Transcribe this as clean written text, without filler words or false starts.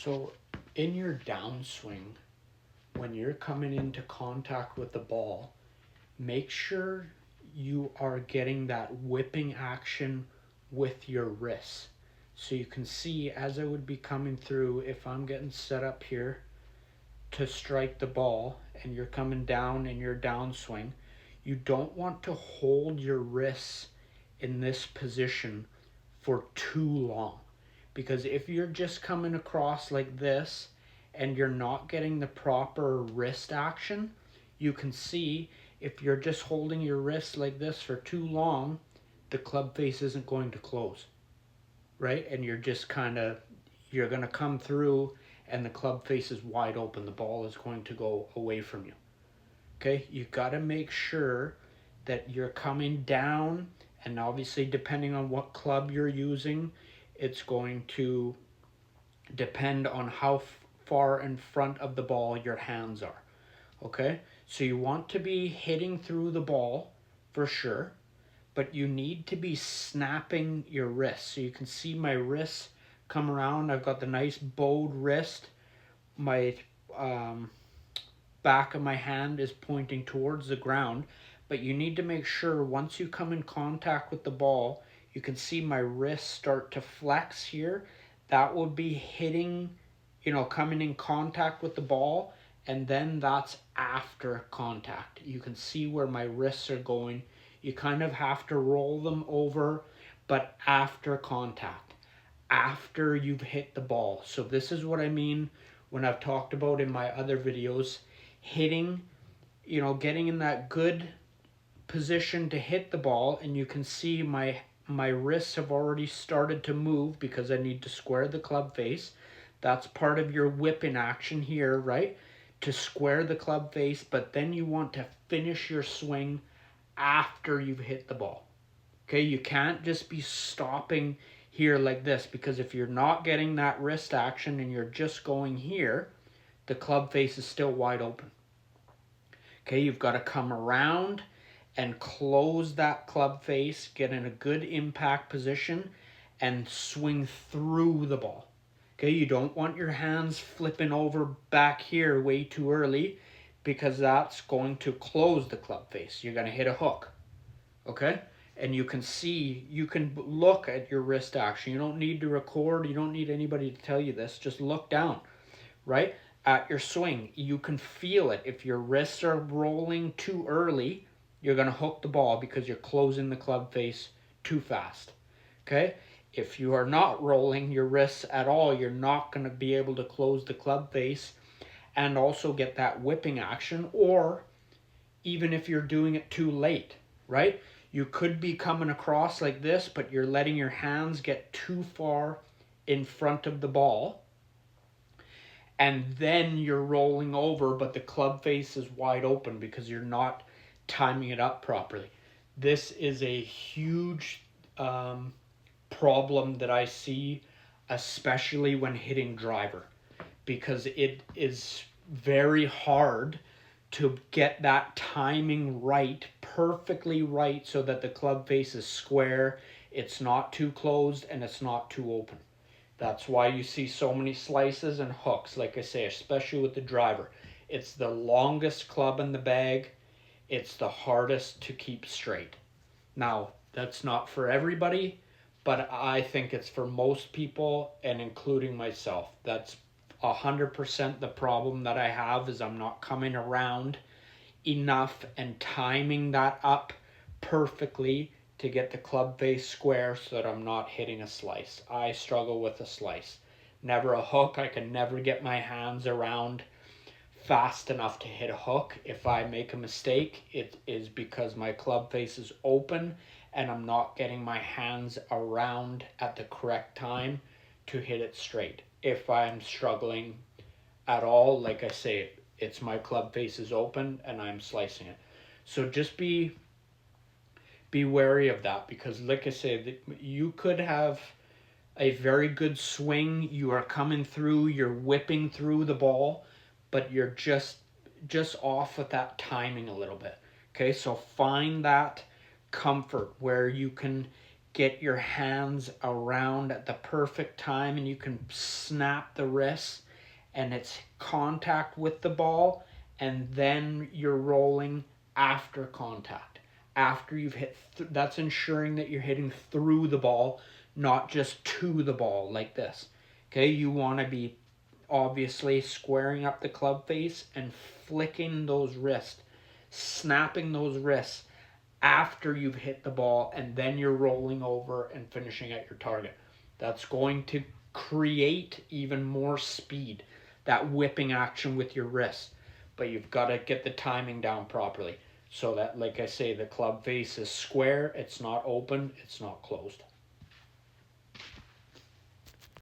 So in your downswing, when you're coming into contact with the ball, make sure you are getting that whipping action with your wrists. So you can see as I would be coming through, if I'm getting set up here to strike the ball and you're coming down in your downswing, you don't want to hold your wrists in this position for too long. Because if you're just coming across like this and you're not getting the proper wrist action, you can see if you're just holding your wrist like this for too long, the club face isn't going to close, right? And you're just you're going to come through and the club face is wide open. The ball is going to go away from you. Okay, you got to make sure that you're coming down, and obviously depending on what club you're using, it's going to depend on how far in front of the ball your hands are. Okay, so you want to be hitting through the ball for sure, but you need to be snapping your wrist. So you can see my wrists come around. I've got the nice bowed wrist. My back of my hand is pointing towards the ground, but you need to make sure once you come in contact with the ball, you can see my wrist start to flex here. That would be hitting, coming in contact with the ball, and then that's after contact. You can see where my wrists are going. You kind of have to roll them over, but after contact, after you've hit the ball. So this is what I mean when I've talked about in my other videos, hitting, getting in that good position to hit the ball, and you can see my wrists have already started to move because I need to square the club face. That's part of your whipping action here, right? To square the club face, but then you want to finish your swing after you've hit the ball. Okay, you can't just be stopping here like this, because if you're not getting that wrist action and you're just going here, the club face is still wide open. Okay, you've got to come around and close that club face, get in a good impact position, and swing through the ball. Okay, you don't want your hands flipping over back here way too early, because that's going to close the club face. You're going to hit a hook. Okay, and you can see, you can look at your wrist action. You don't need to record. You don't need anybody to tell you this. Just look down, right? At your swing, you can feel it. If your wrists are rolling too early, you're going to hook the ball because you're closing the club face too fast. Okay? If you are not rolling your wrists at all, you're not going to be able to close the club face and also get that whipping action. Or even if you're doing it too late, right? You could be coming across like this, but you're letting your hands get too far in front of the ball, and then you're rolling over, but the club face is wide open because you're not timing it up properly. This is a huge problem that I see, especially when hitting driver, because it is very hard to get that timing right, perfectly right, so that the club face is square, it's not too closed, and it's not too open. That's why you see so many slices and hooks, like I say, especially with the driver. It's the longest club in the bag. It's the hardest to keep straight. Now, that's not for everybody, but I think it's for most people, and including myself. That's 100% the problem that I have, is I'm not coming around enough and timing that up perfectly to get the club face square so that I'm not hitting a slice. I struggle with a slice. Never a hook. I can never get my hands around fast enough to hit a hook. If I make a mistake, it is because my club face is open and I'm not getting my hands around at the correct time to hit it straight. If I'm struggling at all, like I say, it's my club face is open and I'm slicing it. So just be wary of that, because like I say, you could have a very good swing, you are coming through, you're whipping through the ball, but you're just off with that timing a little bit. Okay, so find that comfort where you can get your hands around at the perfect time, and you can snap the wrist and it's contact with the ball, and then you're rolling after contact. After you've hit, that's ensuring that you're hitting through the ball, not just to the ball like this. Okay, you want to be obviously squaring up the club face and flicking those wrists, snapping those wrists after you've hit the ball, and then you're rolling over and finishing at your target. That's going to create even more speed, that whipping action with your wrist. But you've got to get the timing down properly so that, like I say, the club face is square, it's not open, it's not closed.